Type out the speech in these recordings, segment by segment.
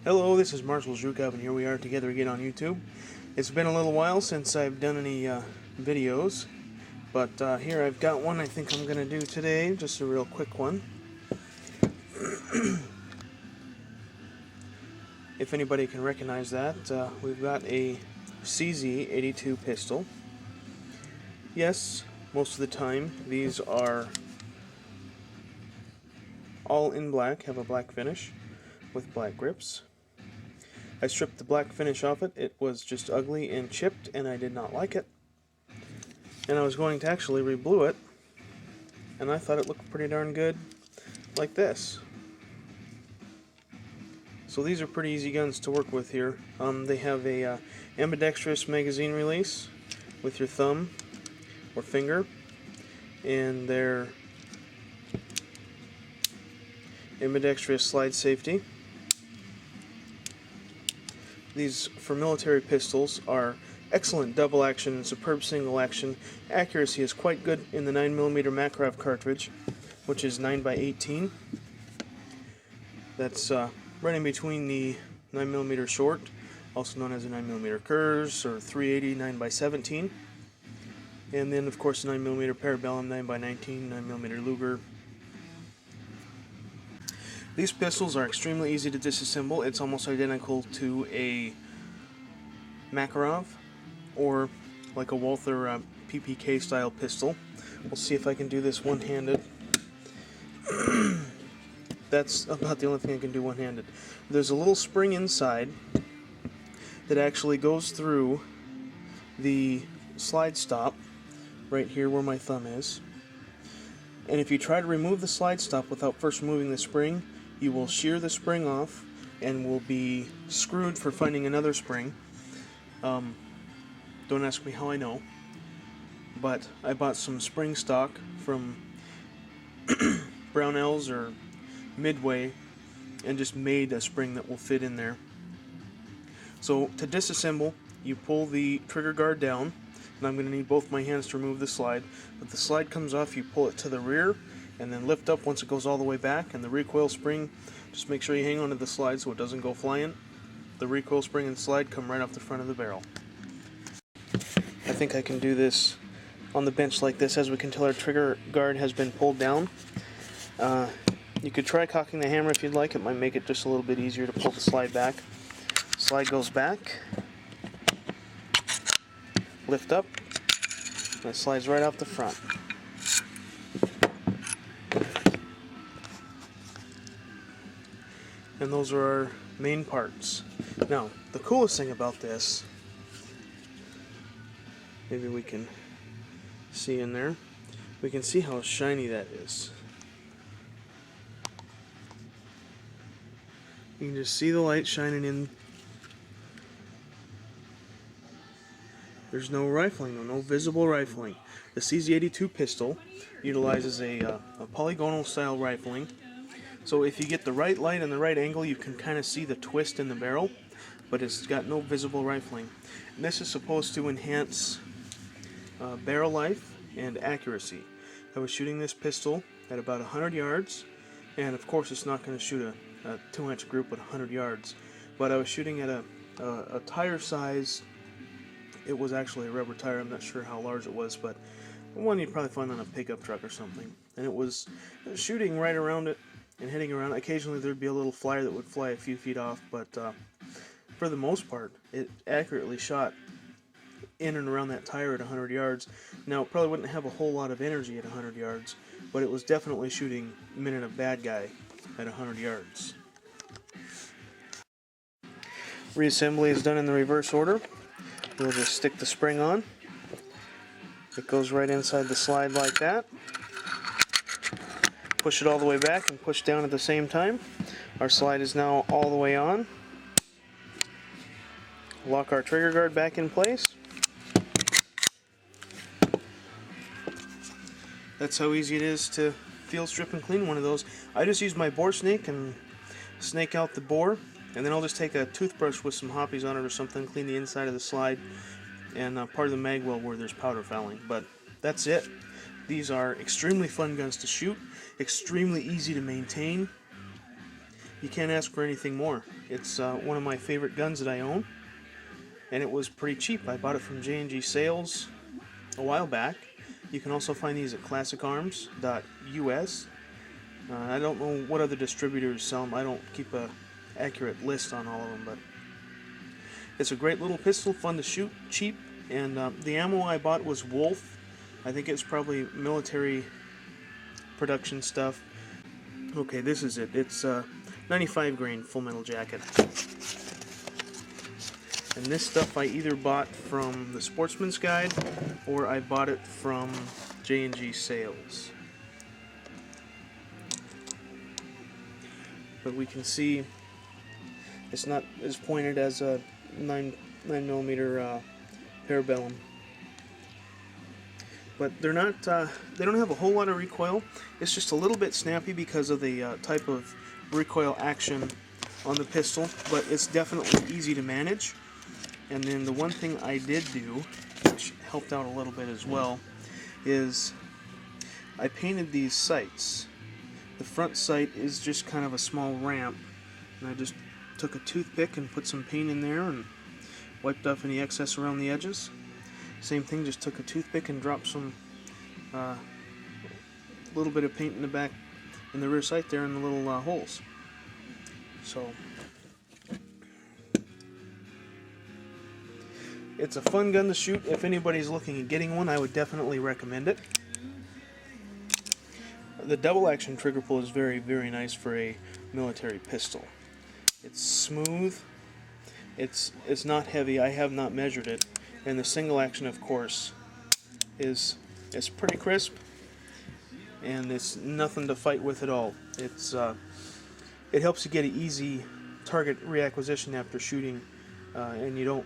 Hello, this is Marshall Zhukov, and here we are together again on YouTube. It's been a little while since I've done any videos, but here I've got one I think I'm going to do today, just a real quick one. If anybody can recognize that, we've got a CZ82 pistol. Yes, most of the time these are all in black, have a black finish with black grips. I stripped the black finish off it. It was just ugly and chipped, and I did not like it. And I was going to actually re-blue it, and I thought it looked pretty darn good like this. So these are pretty easy guns to work with here. They have a ambidextrous magazine release with your thumb or finger, and their ambidextrous slide safety. These, for military pistols, are excellent double action and superb single action. Accuracy is quite good in the 9mm Makarov cartridge, which is 9x18. That's right in between the 9mm short, also known as a 9mm Kurz, or 380 9x17. And then, of course, the 9mm Parabellum 9x19, 9mm Luger. These pistols are extremely easy to disassemble. It's almost identical to a Makarov or like a Walther PPK style pistol. We'll see if I can do this one-handed. That's about the only thing I can do one-handed. There's a little spring inside that actually goes through the slide stop right here where my thumb is. And if you try to remove the slide stop without first removing the spring, you will shear the spring off and will be screwed for finding another spring. Don't ask me how I know, but I bought some spring stock from Brownells or Midway and just made a spring that will fit in there. So to disassemble, you pull the trigger guard down, and I'm going to need both my hands to remove the slide. But the slide comes off, you pull it to the rear and then lift up once it goes all the way back, and the recoil spring, just make sure you hang onto the slide so it doesn't go flying. The recoil spring and slide come right off the front of the barrel. I think I can do this on the bench like this, as we can tell our trigger guard has been pulled down. You could try cocking the hammer if you'd like. It might make it just a little bit easier to pull the slide back. Slide goes back, lift up, and it slides right off the front. And those are our main parts. Now, the coolest thing about this, maybe we can see in there, we can see how shiny that is. You can just see the light shining in. There's no rifling, no visible rifling. The CZ82 pistol utilizes a polygonal style rifling. So if you get the right light and the right angle, you can kind of see the twist in the barrel, but it's got no visible rifling. And this is supposed to enhance barrel life and accuracy. I was shooting this pistol at about 100 yards, and of course it's not going to shoot a 2-inch group at 100 yards, but I was shooting at a tire size. It was actually a rubber tire. I'm not sure how large it was, but one you'd probably find on a pickup truck or something. And it was shooting right around it and hitting around. Occasionally there'd be a little flyer that would fly a few feet off, but for the most part, it accurately shot in and around that tire at 100 yards. Now, it probably wouldn't have a whole lot of energy at 100 yards, but it was definitely shooting minute a bad guy at 100 yards. Reassembly is done in the reverse order. We'll just stick the spring on. It goes right inside the slide like that. Push it all the way back and push down at the same time. Our slide is now all the way on. Lock our trigger guard back in place. That's how easy it is to field strip and clean one of those. I just use my bore snake and snake out the bore, and then I'll just take a toothbrush with some hoppies on it or something, clean the inside of the slide and part of the mag well where there's powder fouling. But that's it. These are extremely fun guns to shoot, extremely easy to maintain, you can't ask for anything more. It's one of my favorite guns that I own, and it was pretty cheap. I bought it from J&G Sales a while back. You can also find these at classicarms.us. I don't know what other distributors sell them. I don't keep a accurate list on all of them, but it's a great little pistol, fun to shoot, cheap, and the ammo I bought was Wolf. I think it's probably military production stuff. Okay, this is it. It's 95 grain Full Metal Jacket. And this stuff I either bought from the Sportsman's Guide or I bought it from J&G Sales. But we can see it's not as pointed as a 9mm parabellum. But they're not. They don't have a whole lot of recoil. It's just a little bit snappy because of the type of recoil action on the pistol. But it's definitely easy to manage. And then the one thing I did do, which helped out a little bit as well, is I painted these sights. The front sight is just kind of a small ramp, and I just took a toothpick and put some paint in there and wiped off any excess around the edges. Same thing, just took a toothpick and dropped some little bit of paint in the back, in the rear sight there in the little holes. So it's a fun gun to shoot. If anybody's looking at getting one, I would definitely recommend it. The double action trigger pull is very, very nice for a military pistol. It's smooth. It's not heavy. I have not measured it. And the single action, of course, is pretty crisp, and it's nothing to fight with at all. It helps you get an easy target reacquisition after shooting, and you don't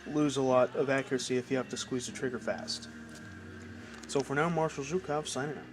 lose a lot of accuracy if you have to squeeze the trigger fast. So for now, Marshal Zhukov signing out.